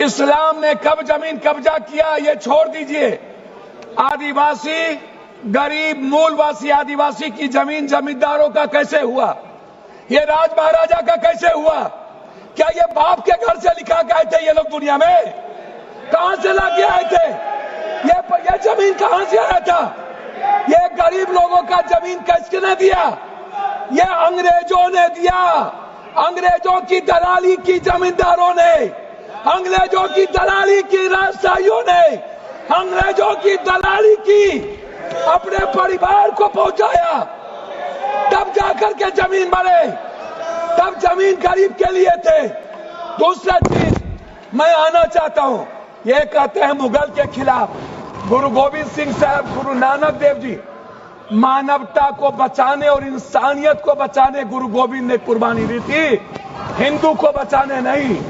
इस्लाम ने कब जमीन कब्जा किया ये छोड़ दीजिए। आदिवासी, गरीब मूलवासी आदिवासी की जमीन जमींदारों का कैसे हुआ? ये राज महाराजा का कैसे हुआ? क्या ये बाप के घर से लिखा के आए थे ये लोग दुनिया में? कहां से लाके आए थे? ये जमीन कहां से आया था? ये गरीब लोगों का जमीन किसने दिया? ये अंग्रेजों ने दिया। अंग्रेजों की दलाली की जमींदारों ने, अंग्रेजों की दलाली की राजशाहियों ने, अंग्रेजों की दलाली की अपने परिवार को पहुंचाया, तब जाकर के जमीन बने, तब जमीन गरीब के लिए थे। दूसरा चीज मैं आना चाहता हूं, ये कहते हैं मुगल के खिलाफ। गुरु गोविंद सिंह साहब, गुरु नानक देव जी मानवता को बचाने और इंसानियत को बचाने गुरु गोविंद ने कुर्बानी दी थी, हिंदू को बचाने नहीं।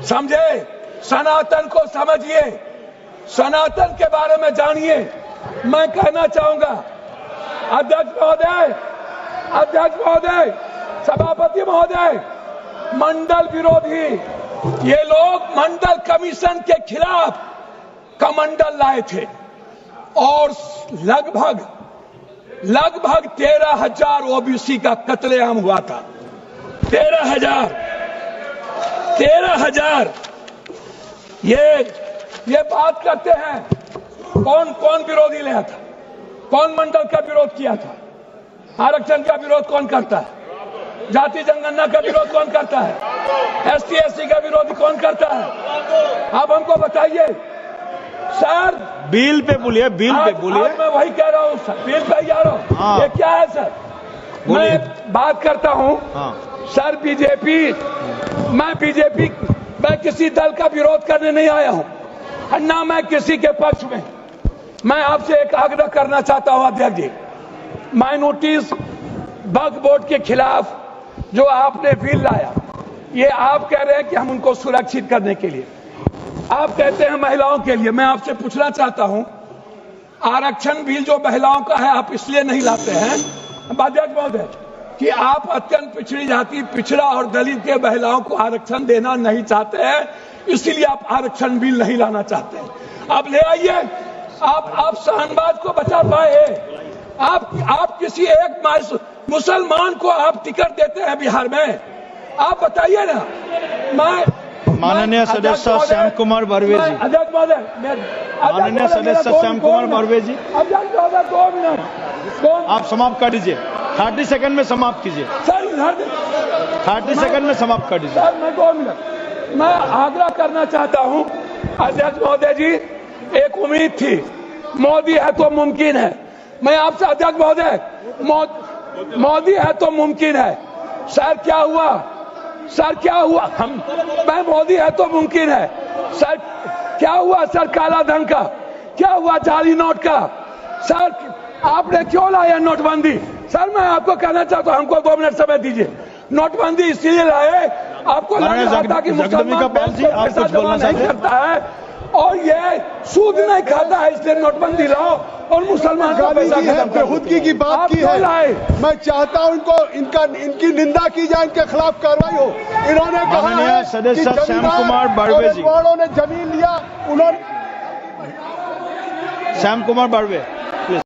समझे? सनातन को समझिए, सनातन के बारे में जानिए। मैं कहना चाहूंगा अध्यक्ष महोदय, अध्यक्ष महोदय, सभापति महोदय, मंडल विरोधी ये लोग मंडल कमीशन के खिलाफ कमंडल लाए थे और लगभग 13,000 ओबीसी का कत्लेआम हुआ था। 13,000 ये बात करते हैं। कौन विरोधी लाया था? कौन मंडल का विरोध किया था? आरक्षण का विरोध कौन करता है? जाति जनगणना का विरोध कौन करता है? ST SC का विरोध कौन करता है? आप हमको बताइए सर। बिल पे बोलिए, बिल पे बोलिए। मैं वही कह रहा हूँ सर, बिल पे जा रहा हूँ। हाँ। ये क्या है सर? मैं बात करता हूँ। हाँ। सर मैं किसी दल का विरोध करने नहीं आया हूँ, ना मैं किसी के पक्ष में। मैं आपसे एक आग्रह करना चाहता हूँ अध्यक्ष जी, माइनॉरिटीज वक्फ बोर्ड के खिलाफ जो आपने बिल लाया, ये आप कह रहे हैं कि हम उनको सुरक्षित करने के लिए, आप कहते हैं महिलाओं के लिए। मैं आपसे पूछना चाहता हूं, आरक्षण बिल जो महिलाओं का है आप इसलिए नहीं लाते हैं अध्यक्ष महोदय कि आप अत्यंत पिछड़ी जाति, पिछड़ा और दलित के महिलाओं को आरक्षण देना नहीं चाहते हैं, इसीलिए आप आरक्षण बिल नहीं लाना चाहते हैं। आप ले आइए। आप शाहनवाज को बचा पाए। आप किसी एक मुसलमान को आप टिकट देते हैं बिहार में? आप बताइए ना। माननीय सदस्य श्याम कुमार बर्वे जी, अध्यक्ष महोदय, माननीय सदस्य श्याम कुमार बर्वे जी, अध्यक्ष महोदय 2 मिनट आप समाप्त कर दीजिए। 30 सेकंड में समाप्त कीजिए सर। 30 सेकंड में समाप्त कर दीजिए सर। मैं 2 मिनट मैं आग्रह करना चाहता हूं अध्यक्ष महोदय जी। एक उम्मीद थी, मोदी है तो मुमकिन है। मैं आपसे अध्यक्ष महोदय, मोदी है तो मुमकिन है। सर क्या हुआ? सर क्या हुआ? मैं मोदी है तो मुमकिन है। सर क्या हुआ? सर काला धन का क्या हुआ? जाली नोट का? सर आपने क्यों लाया नोटबंदी? सर मैं आपको कहना चाहता हूं, हमको 2 मिनट समय दीजिए। नोटबंदी इसलिए लाए, आपको लगता था कि मुसलमान पैसा जमा नहीं करता है और ये सूद नहीं खाता है, इसलिए नोटबंदी लाओ और मुसलमान का पैसा बेखुदगी की बात की है। मैं चाहता हूं इनकी निंदा की जाए, इनके खिलाफ कार्रवाई हो। इन्होंने कहा है सदस्य श्याम कुमार बर्वे जी, ने जमीन लिया, उन्होंने श्याम कुमार बर्वे।